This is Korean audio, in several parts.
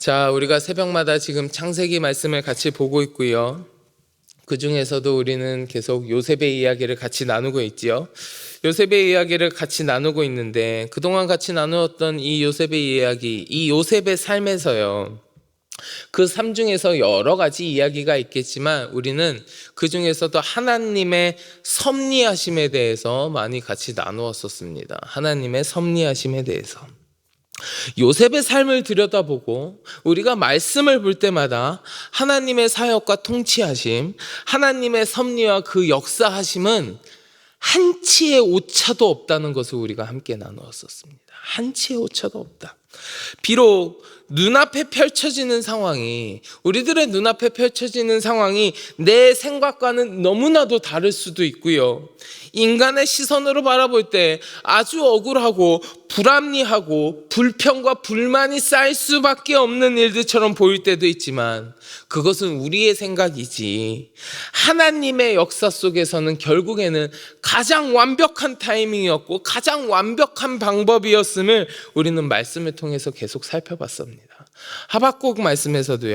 자, 우리가 새벽마다 지금 창세기 말씀을 같이 보고 있고요. 그 중에서도 우리는 계속 요셉의 이야기를 같이 나누고 있지요. 요셉의 이야기를 같이 나누고 있는데 그동안 같이 나누었던 이 요셉의 이야기, 이 요셉의 삶에서요. 그 삶 중에서 여러 가지 이야기가 있겠지만 우리는 그 중에서도 하나님의 섭리하심에 대해서 많이 같이 나누었었습니다. 하나님의 섭리하심에 대해서. 요셉의 삶을 들여다보고 우리가 말씀을 볼 때마다 하나님의 사역과 통치하심, 하나님의 섭리와 그 역사하심은 한치의 오차도 없다는 것을 우리가 함께 나누었었습니다. 한치의 오차도 없다. 비록 눈앞에 펼쳐지는 상황이, 우리들의 눈앞에 펼쳐지는 상황이 내 생각과는 너무나도 다를 수도 있고요. 인간의 시선으로 바라볼 때 아주 억울하고 불합리하고 불평과 불만이 쌓일 수밖에 없는 일들처럼 보일 때도 있지만 그것은 우리의 생각이지 하나님의 역사 속에서는 결국에는 가장 완벽한 타이밍이었고 가장 완벽한 방법이었음을 우리는 말씀을 통해서 계속 살펴봤습니다. 하박국 말씀에서도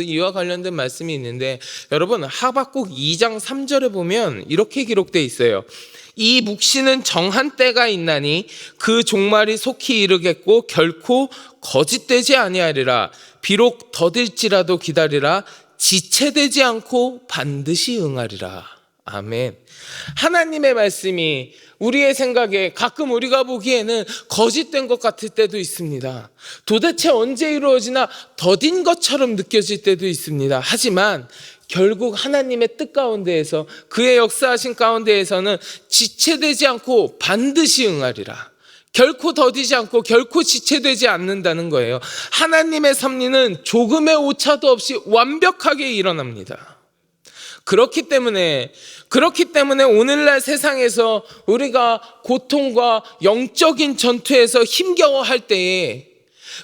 이와 관련된 말씀이 있는데 여러분 하박국 2장 3절에 보면 이렇게 기록되어 있어요. 이 묵시는 정한 때가 있나니 그 종말이 속히 이르겠고 결코 거짓되지 아니하리라. 비록 더딜지라도 기다리라. 지체되지 않고 반드시 응하리라. 아멘. 하나님의 말씀이 우리의 생각에 가끔 우리가 보기에는 거짓된 것 같을 때도 있습니다. 도대체 언제 이루어지나 더딘 것처럼 느껴질 때도 있습니다. 하지만 결국 하나님의 뜻 가운데에서 그의 역사하신 가운데에서는 지체되지 않고 반드시 응하리라. 결코 더디지 않고 결코 지체되지 않는다는 거예요. 하나님의 섭리는 조금의 오차도 없이 완벽하게 일어납니다. 그렇기 때문에 오늘날 세상에서 우리가 고통과 영적인 전투에서 힘겨워할 때에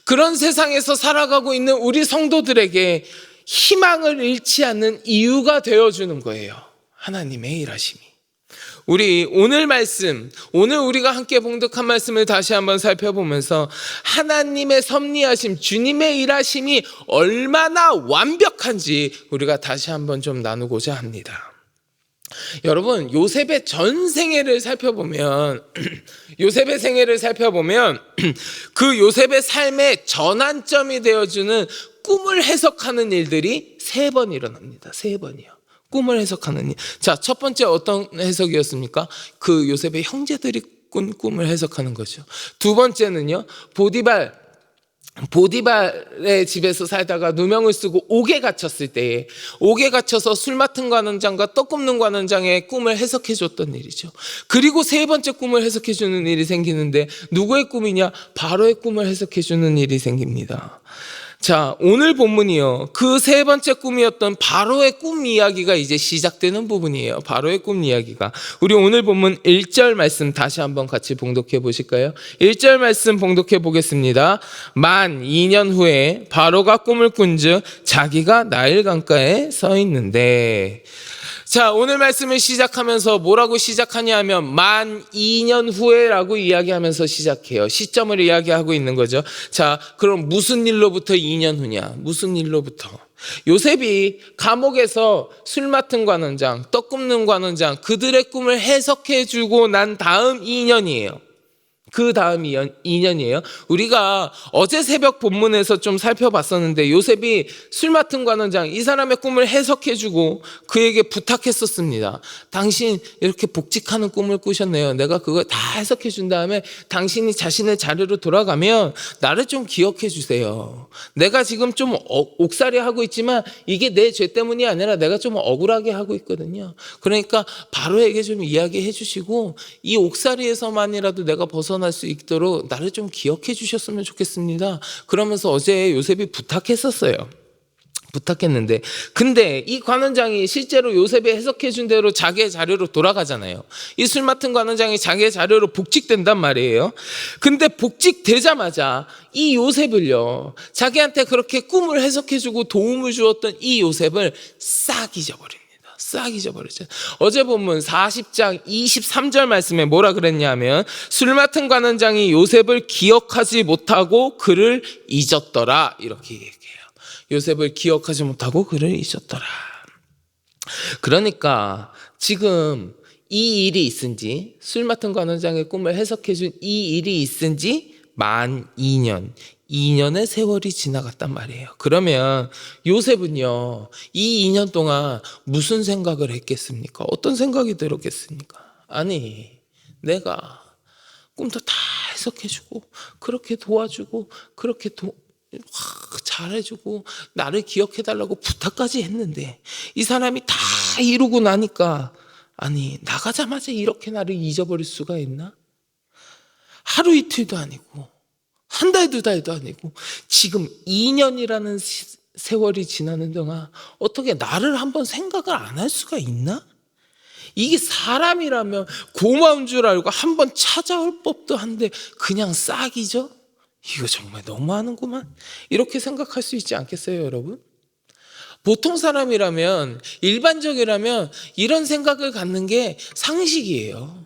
그런 세상에서 살아가고 있는 우리 성도들에게 희망을 잃지 않는 이유가 되어주는 거예요. 하나님의 일하심이. 우리 오늘 우리가 함께 봉독한 말씀을 다시 한번 살펴보면서 하나님의 섭리하심, 주님의 일하심이 얼마나 완벽한지 우리가 다시 한번 좀 나누고자 합니다. 여러분, 요셉의 전 생애를 살펴보면 그 요셉의 삶의 전환점이 되어주는 꿈을 해석하는 일들이 3번 일어납니다. 3번이요. 꿈을 해석하는 일. 자, 첫 번째 어떤 해석이었습니까? 그 요셉의 형제들이 꾼 꿈을 해석하는 거죠. 두 번째는요, 보디발의 집에서 살다가 누명을 쓰고 옥에 갇혔을 때에 옥에 갇혀서 술 맡은 관원장과 떡 굽는 관원장의 꿈을 해석해 줬던 일이죠. 그리고 세 번째 꿈을 해석해 주는 일이 생기는데 누구의 꿈이냐? 바로의 꿈을 해석해 주는 일이 생깁니다. 자, 오늘 본문이요. 그 세 번째 꿈이었던 바로의 꿈 이야기가 이제 시작되는 부분이에요. 바로의 꿈 이야기가. 우리 오늘 본문 1절 말씀 다시 한번 같이 봉독해 보실까요? 1절 말씀 봉독해 보겠습니다. 만 2년 후에 바로가 꿈을 꾼즉 자기가 나일 강가에 서 있는데. 자, 오늘 말씀을 시작하면서 뭐라고 시작하냐 하면 만 2년 후에라고 이야기하면서 시작해요. 시점을 이야기하고 있는 거죠. 자, 그럼 무슨 일로부터 2년 후냐? 무슨 일로부터? 요셉이 감옥에서 술 맡은 관원장, 떡 굽는 관원장, 그들의 꿈을 해석해 주고 난 다음 2년이에요. 그 다음 2년이에요. 우리가 어제 새벽 본문에서 좀 살펴봤었는데 요셉이 술 맡은 관원장, 이 사람의 꿈을 해석해주고 그에게 부탁했었습니다. 당신 이렇게 복직하는 꿈을 꾸셨네요. 내가 그걸 다 해석해준 다음에 당신이 자신의 자리로 돌아가면 나를 좀 기억해 주세요. 내가 지금 좀 옥살이 하고 있지만 이게 내 죄 때문이 아니라 내가 좀 억울하게 하고 있거든요. 그러니까 바로에게 좀 이야기해 주시고 이 옥살이에서만이라도 내가 벗어날 수 있도록 나를 좀 기억해 주셨으면 좋겠습니다. 그러면서 어제 요셉이 부탁했는데 근데 이 관원장이 실제로 요셉이 해석해 준 대로 자기의 자리로 돌아가잖아요. 이 술 맡은 관원장이 자기의 자리로 복직된단 말이에요. 근데 복직되자마자 이 요셉을요, 자기한테 그렇게 꿈을 해석해 주고 도움을 주었던 이 요셉을 싹 잊어버립니다. 싹 잊어버렸잖아요. 어제 본문 40장 23절 말씀에 뭐라 그랬냐면 술 맡은 관원장이 요셉을 기억하지 못하고 그를 잊었더라 이렇게 얘기해요. 요셉을 기억하지 못하고 그를 잊었더라. 그러니까 지금 이 일이 있은 지, 술 맡은 관원장의 꿈을 해석해 준 이 일이 있은 지 만 2년의 세월이 지나갔단 말이에요. 그러면 요셉은요, 이 2년 동안 무슨 생각을 했겠습니까? 어떤 생각이 들었겠습니까? 아니, 내가 꿈도 다 해석해주고, 그렇게 도와주고, 그렇게 잘해주고, 나를 기억해달라고 부탁까지 했는데, 이 사람이 다 이루고 나니까, 아니, 나가자마자 이렇게 나를 잊어버릴 수가 있나? 하루 이틀도 아니고 한 달, 두 달도 아니고 지금 2년이라는 세월이 지나는 동안 어떻게 나를 한번 생각을 안 할 수가 있나? 이게 사람이라면 고마운 줄 알고 한번 찾아올 법도 한데 그냥 싹이죠? 이거 정말 너무하는구만. 이렇게 생각할 수 있지 않겠어요, 여러분? 보통 사람이라면, 일반적이라면 이런 생각을 갖는 게 상식이에요.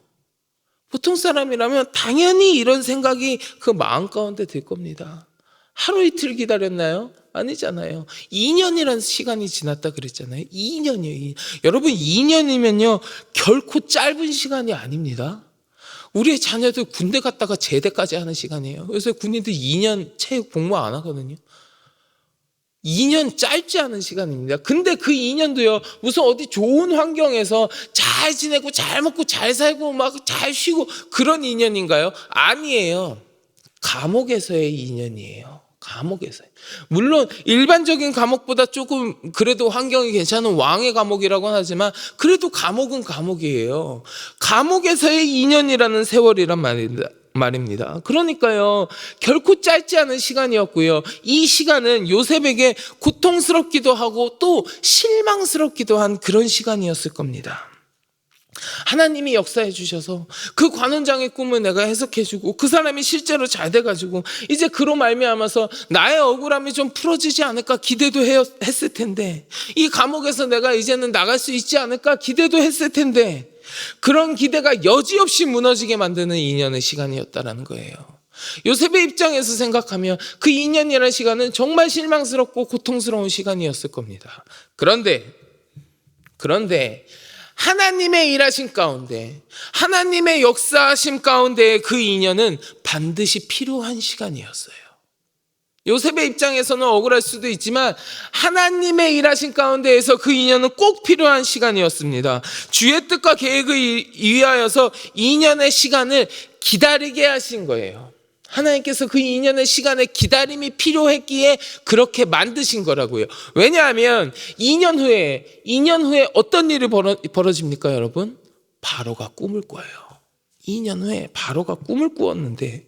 보통 사람이라면 당연히 이런 생각이 그 마음 가운데 들 겁니다. 하루 이틀 기다렸나요? 아니잖아요. 2년이라는 시간이 지났다 그랬잖아요. 2년이에요. 여러분 2년이면요 결코 짧은 시간이 아닙니다. 우리의 자녀들 군대 갔다가 제대까지 하는 시간이에요. 그래서 군인들 2년 체육 복무 안 하거든요. 2년 짧지 않은 시간입니다. 근데 그 2년도요, 무슨 어디 좋은 환경에서 잘 지내고 잘 먹고 잘 살고 막 잘 쉬고 그런 2년인가요? 아니에요. 감옥에서의 2년이에요. 감옥에서요. 물론 일반적인 감옥보다 조금 그래도 환경이 괜찮은 왕의 감옥이라고는 하지만 그래도 감옥은 감옥이에요. 감옥에서의 2년이라는 세월이란 말입니다. 그러니까요, 결코 짧지 않은 시간이었고요. 이 시간은 요셉에게 고통스럽기도 하고 또 실망스럽기도 한 그런 시간이었을 겁니다. 하나님이 역사해 주셔서 그 관원장의 꿈을 내가 해석해 주고 그 사람이 실제로 잘 돼가지고 이제 그로 말미암아서 나의 억울함이 좀 풀어지지 않을까 기대도 했을 텐데, 이 감옥에서 내가 이제는 나갈 수 있지 않을까 기대도 했을 텐데, 그런 기대가 여지없이 무너지게 만드는 2년의 시간이었다라는 거예요. 요셉의 입장에서 생각하면 그 2년이라는 시간은 정말 실망스럽고 고통스러운 시간이었을 겁니다. 그런데 하나님의 일하심 가운데, 하나님의 역사하심 가운데 그 2년은 반드시 필요한 시간이었어요. 요셉의 입장에서는 억울할 수도 있지만 하나님의 일하신 가운데에서 그 2년은 꼭 필요한 시간이었습니다. 주의 뜻과 계획을 위하여서 2년의 시간을 기다리게 하신 거예요. 하나님께서 그 2년의 시간에 기다림이 필요했기에 그렇게 만드신 거라고요. 왜냐하면 2년 후에 어떤 일이 벌어집니까, 여러분? 바로가 꿈을 꿔요. 2년 후에 바로가 꿈을 꾸었는데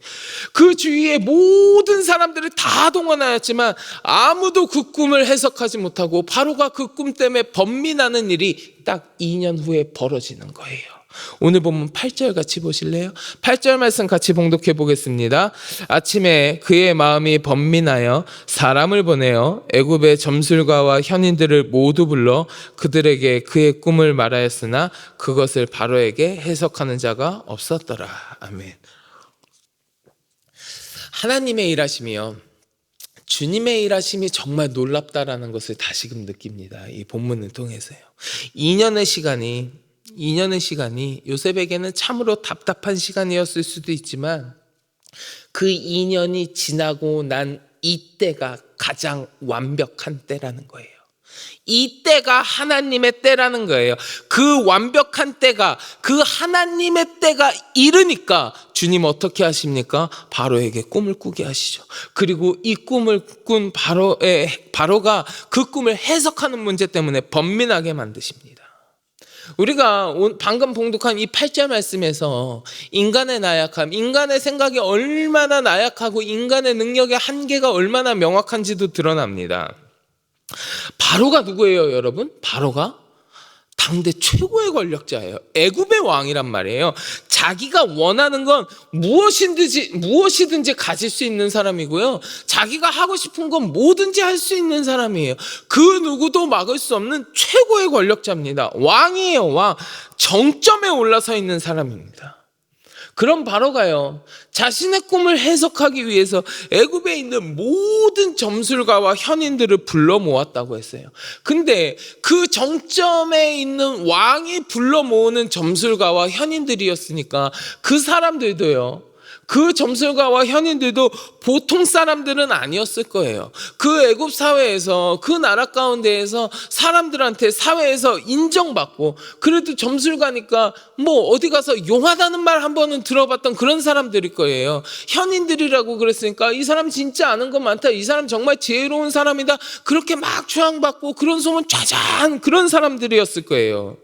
그 주위에 모든 사람들이 다 동원하였지만 아무도 그 꿈을 해석하지 못하고 바로가 그 꿈 때문에 번민하는 일이 딱 2년 후에 벌어지는 거예요. 오늘 본문 8절 같이 보실래요? 8절 말씀 같이 봉독해 보겠습니다. 아침에 그의 마음이 번민하여 사람을 보내어 애굽의 점술가와 현인들을 모두 불러 그들에게 그의 꿈을 말하였으나 그것을 바로에게 해석하는 자가 없었더라. 아멘. 하나님의 일하심이요, 주님의 일하심이 정말 놀랍다라는 것을 다시금 느낍니다. 이 본문을 통해서요. 2년의 시간이 요셉에게는 참으로 답답한 시간이었을 수도 있지만 그 2년이 지나고 난 이때가 가장 완벽한 때라는 거예요. 이 때가 하나님의 때라는 거예요. 그 완벽한 때가, 그 하나님의 때가 이르니까 주님 어떻게 하십니까? 바로에게 꿈을 꾸게 하시죠. 그리고 이 꿈을 꾼 바로가 그 꿈을 해석하는 문제 때문에 번민하게 만드십니다. 우리가 방금 봉독한 이 8절 말씀에서 인간의 나약함, 인간의 생각이 얼마나 나약하고 인간의 능력의 한계가 얼마나 명확한지도 드러납니다. 바로가 누구예요, 여러분? 바로가 당대 최고의 권력자예요. 애굽의 왕이란 말이에요. 자기가 원하는 건 무엇이든지 가질 수 있는 사람이고요. 자기가 하고 싶은 건 뭐든지 할 수 있는 사람이에요. 그 누구도 막을 수 없는 최고의 권력자입니다. 왕이에요, 왕. 정점에 올라서 있는 사람입니다. 그럼 바로가요, 자신의 꿈을 해석하기 위해서 애굽에 있는 모든 점술가와 현인들을 불러 모았다고 했어요. 근데 그 정점에 있는 왕이 불러 모으는 점술가와 현인들이었으니까 그 사람들도요, 그 점술가와 현인들도 보통 사람들은 아니었을 거예요. 그 애굽 사회에서, 그 나라 가운데에서 사람들한테 사회에서 인정받고, 그래도 점술가니까 뭐 어디 가서 용하다는 말 한 번은 들어봤던 그런 사람들일 거예요. 현인들이라고 그랬으니까 이 사람 진짜 아는 거 많다, 이 사람 정말 지혜로운 사람이다, 그렇게 막 추앙받고 그런 소문 짜잔, 그런 사람들이었을 거예요.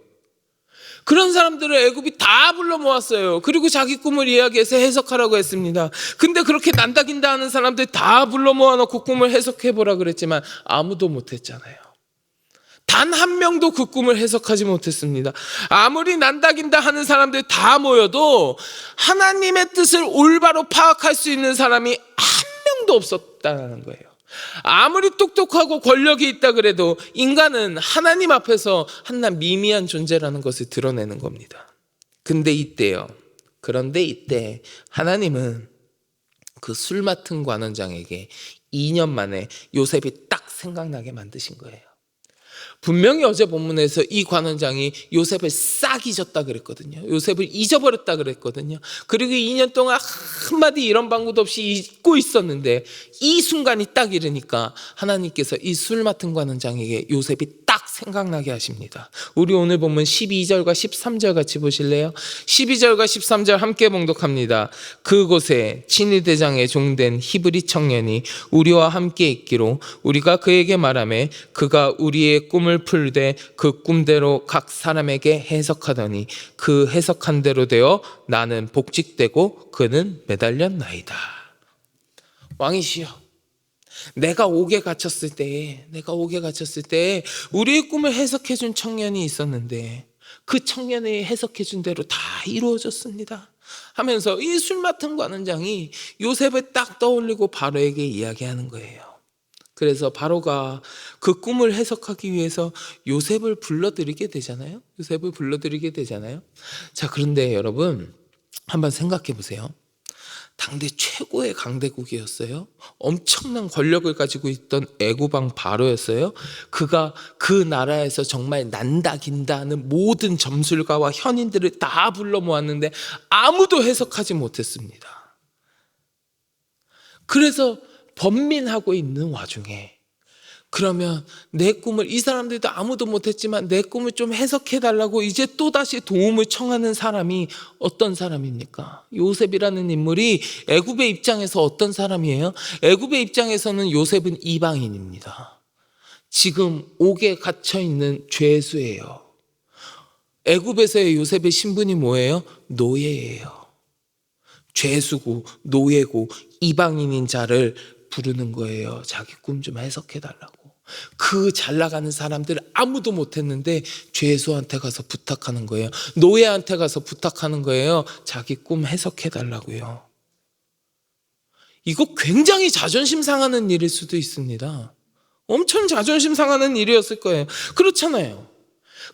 그런 사람들을 애굽이 다 불러 모았어요. 그리고 자기 꿈을 이야기해서 해석하라고 했습니다. 근데 그렇게 난다긴다 하는 사람들 다 불러 모아놓고 꿈을 해석해보라 그랬지만 아무도 못했잖아요. 단 한 명도 그 꿈을 해석하지 못했습니다. 아무리 난다긴다 하는 사람들 다 모여도 하나님의 뜻을 올바로 파악할 수 있는 사람이 한 명도 없었다는 거예요. 아무리 똑똑하고 권력이 있다 그래도 인간은 하나님 앞에서 한낱 미미한 존재라는 것을 드러내는 겁니다. 그런데 이때 하나님은 그 술 맡은 관원장에게 2년 만에 요셉이 딱 생각나게 만드신 거예요. 분명히 어제 본문에서 이 관원장이 요셉을 싹 잊었다 그랬거든요. 요셉을 잊어버렸다 그랬거든요. 그리고 2년 동안 한마디 이런 방구도 없이 잊고 있었는데 이 순간이 딱 이르니까 하나님께서 이 술 맡은 관원장에게 요셉이 딱 생각나게 하십니다. 우리 오늘 본문 12절과 13절 같이 보실래요? 12절과 13절 함께 봉독합니다. 그곳에 친위대장의 종된 히브리 청년이 우리와 함께 있기로 우리가 그에게 말하매 그가 우리의 꿈을 풀되 그 꿈대로 각 사람에게 해석하더니 그 해석한 대로 되어 나는 복직되고 그는 매달렸나이다. 왕이시여, 내가 옥에 갇혔을 때 우리의 꿈을 해석해 준 청년이 있었는데 그 청년이 해석해 준 대로 다 이루어졌습니다 하면서 이 술 맡은 관원장이 요셉을 딱 떠올리고 바로에게 이야기하는 거예요. 그래서 바로가 그 꿈을 해석하기 위해서 요셉을 불러들이게 되잖아요. 자, 그런데 여러분 한번 생각해 보세요. 당대 최고의 강대국이었어요. 엄청난 권력을 가지고 있던 애굽 왕 바로였어요. 그가 그 나라에서 정말 난다긴다 하는 모든 점술가와 현인들을 다 불러 모았는데 아무도 해석하지 못했습니다. 그래서 번민하고 있는 와중에 그러면 내 꿈을, 이 사람들도 아무도 못했지만 내 꿈을 좀 해석해달라고 이제 또다시 도움을 청하는 사람이 어떤 사람입니까? 요셉이라는 인물이 애굽의 입장에서 어떤 사람이에요? 애굽의 입장에서는 요셉은 이방인입니다. 지금 옥에 갇혀있는 죄수예요. 애굽에서의 요셉의 신분이 뭐예요? 노예예요. 죄수고 노예고 이방인인 자를 부르는 거예요. 자기 꿈 좀 해석해달라고. 그 잘 나가는 사람들 아무도 못했는데 죄수한테 가서 부탁하는 거예요. 노예한테 가서 부탁하는 거예요. 자기 꿈 해석해달라고요. 이거 굉장히 자존심 상하는 일일 수도 있습니다. 엄청 자존심 상하는 일이었을 거예요. 그렇잖아요.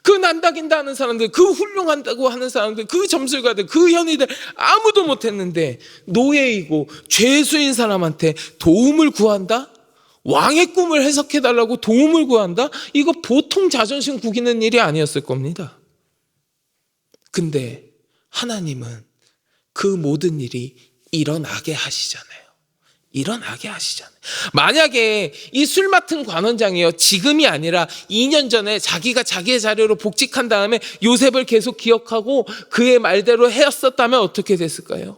그 난다긴다 하는 사람들, 그 훌륭한다고 하는 사람들, 그 점술가들, 그 현이들 아무도 못했는데 노예이고 죄수인 사람한테 도움을 구한다? 왕의 꿈을 해석해달라고 도움을 구한다? 이거 보통 자존심 구기는 일이 아니었을 겁니다. 근데 하나님은 그 모든 일이 일어나게 하시잖아요. 만약에 이 술 맡은 관원장이요, 지금이 아니라 2년 전에 자기가 자기의 자료로 복직한 다음에 요셉을 계속 기억하고 그의 말대로 했었다면 어떻게 됐을까요?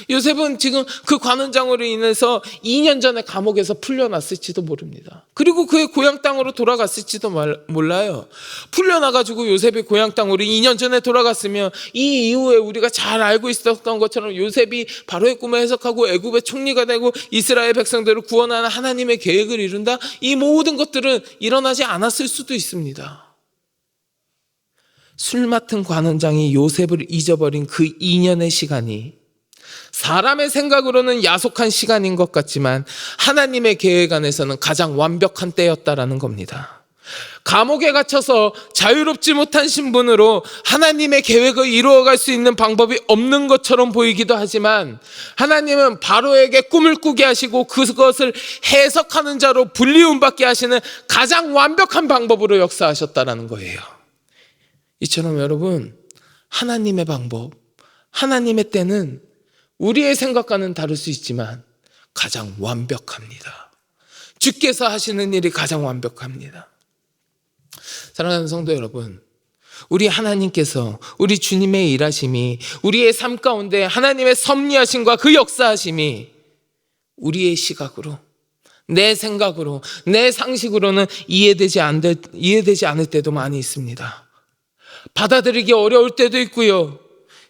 요셉은 지금 그 관원장으로 인해서 2년 전에 감옥에서 풀려났을지도 모릅니다. 그리고 그의 고향 땅으로 돌아갔을지도 몰라요. 풀려나가지고 요셉이 고향 땅으로 2년 전에 돌아갔으면 이 이후에 우리가 잘 알고 있었던 것처럼 요셉이 바로의 꿈을 해석하고 애굽의 총리가 되고 이스라엘 백성들을 구원하는 하나님의 계획을 이룬다? 이 모든 것들은 일어나지 않았을 수도 있습니다. 술 맡은 관원장이 요셉을 잊어버린 그 2년의 시간이 사람의 생각으로는 야속한 시간인 것 같지만 하나님의 계획 안에서는 가장 완벽한 때였다라는 겁니다. 감옥에 갇혀서 자유롭지 못한 신분으로 하나님의 계획을 이루어갈 수 있는 방법이 없는 것처럼 보이기도 하지만 하나님은 바로에게 꿈을 꾸게 하시고 그것을 해석하는 자로 불리움받게 하시는 가장 완벽한 방법으로 역사하셨다는 거예요. 이처럼 여러분, 하나님의 방법, 하나님의 때는 우리의 생각과는 다를 수 있지만 가장 완벽합니다. 주께서 하시는 일이 가장 완벽합니다. 사랑하는 성도 여러분, 우리 하나님께서, 우리 주님의 일하심이, 우리의 삶 가운데 하나님의 섭리하심과 그 역사하심이 우리의 시각으로, 내 생각으로, 내 상식으로는 이해되지 않을 때도 많이 있습니다. 받아들이기 어려울 때도 있고요,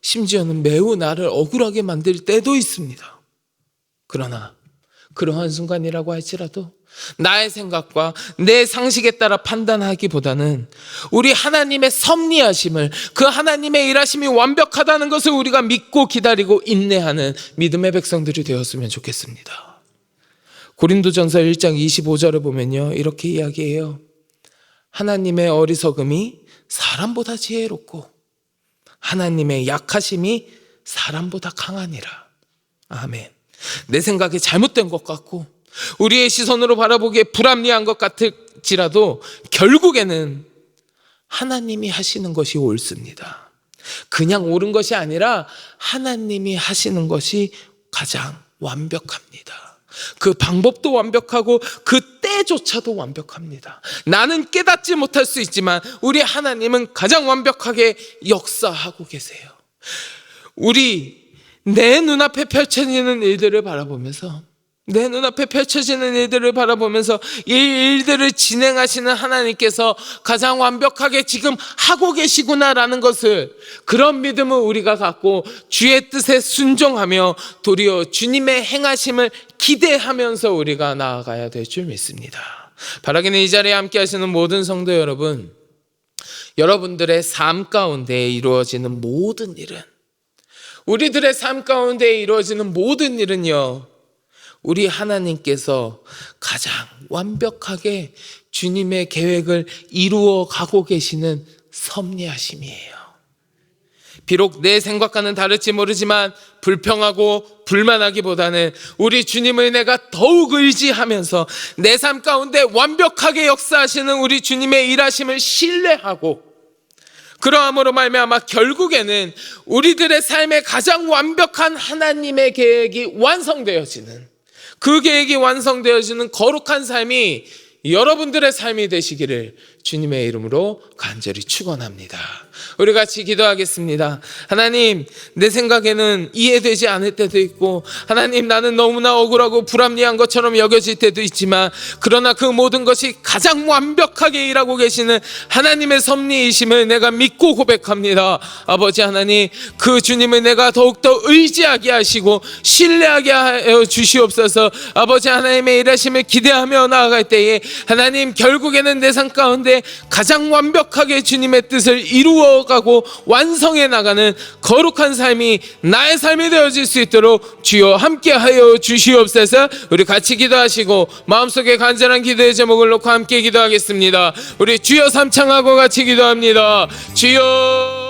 심지어는 매우 나를 억울하게 만들 때도 있습니다. 그러나 그러한 순간이라고 할지라도 나의 생각과 내 상식에 따라 판단하기보다는 우리 하나님의 섭리하심을, 그 하나님의 일하심이 완벽하다는 것을 우리가 믿고 기다리고 인내하는 믿음의 백성들이 되었으면 좋겠습니다. 고린도전서 1장 25절을 보면요, 이렇게 이야기해요. 하나님의 어리석음이 사람보다 지혜롭고 하나님의 약하심이 사람보다 강하니라. 아멘. 내 생각이 잘못된 것 같고 우리의 시선으로 바라보기에 불합리한 것 같을지라도 결국에는 하나님이 하시는 것이 옳습니다. 그냥 옳은 것이 아니라 하나님이 하시는 것이 가장 완벽합니다. 그 방법도 완벽하고 그 때조차도 완벽합니다. 나는 깨닫지 못할 수 있지만 우리 하나님은 가장 완벽하게 역사하고 계세요. 내 눈앞에 펼쳐지는 일들을 바라보면서 이 일들을 진행하시는 하나님께서 가장 완벽하게 지금 하고 계시구나라는 것을, 그런 믿음을 우리가 갖고 주의 뜻에 순종하며 도리어 주님의 행하심을 기대하면서 우리가 나아가야 될 줄 믿습니다. 바라기는 이 자리에 함께 하시는 모든 성도 여러분, 여러분들의 삶 가운데 이루어지는 모든 일은, 우리들의 삶 가운데 이루어지는 모든 일은요, 우리 하나님께서 가장 완벽하게 주님의 계획을 이루어 가고 계시는 섭리하심이에요. 비록 내 생각과는 다를지 모르지만 불평하고 불만하기보다는 우리 주님을 내가 더욱 의지하면서 내 삶 가운데 완벽하게 역사하시는 우리 주님의 일하심을 신뢰하고, 그러함으로 말미암아 결국에는 우리들의 삶의 가장 완벽한 하나님의 계획이 완성되어지는, 그 계획이 완성되어지는 거룩한 삶이 여러분들의 삶이 되시기를 주님의 이름으로 간절히 축원합니다. 우리 같이 기도하겠습니다. 하나님, 내 생각에는 이해되지 않을 때도 있고, 하나님, 나는 너무나 억울하고 불합리한 것처럼 여겨질 때도 있지만, 그러나 그 모든 것이 가장 완벽하게 일하고 계시는 하나님의 섭리이심을 내가 믿고 고백합니다. 아버지 하나님, 그 주님을 내가 더욱더 의지하게 하시고 신뢰하게 하여 주시옵소서. 아버지 하나님의 일하심을 기대하며 나아갈 때에 하나님, 결국에는 내 삶 가운데 가장 완벽하게 주님의 뜻을 이루어가고 완성해 나가는 거룩한 삶이 나의 삶이 되어질 수 있도록 주여 함께하여 주시옵소서. 우리 같이 기도하시고 마음속에 간절한 기도의 제목을 놓고 함께 기도하겠습니다. 우리 주여 삼창하고 같이 기도합니다. 주여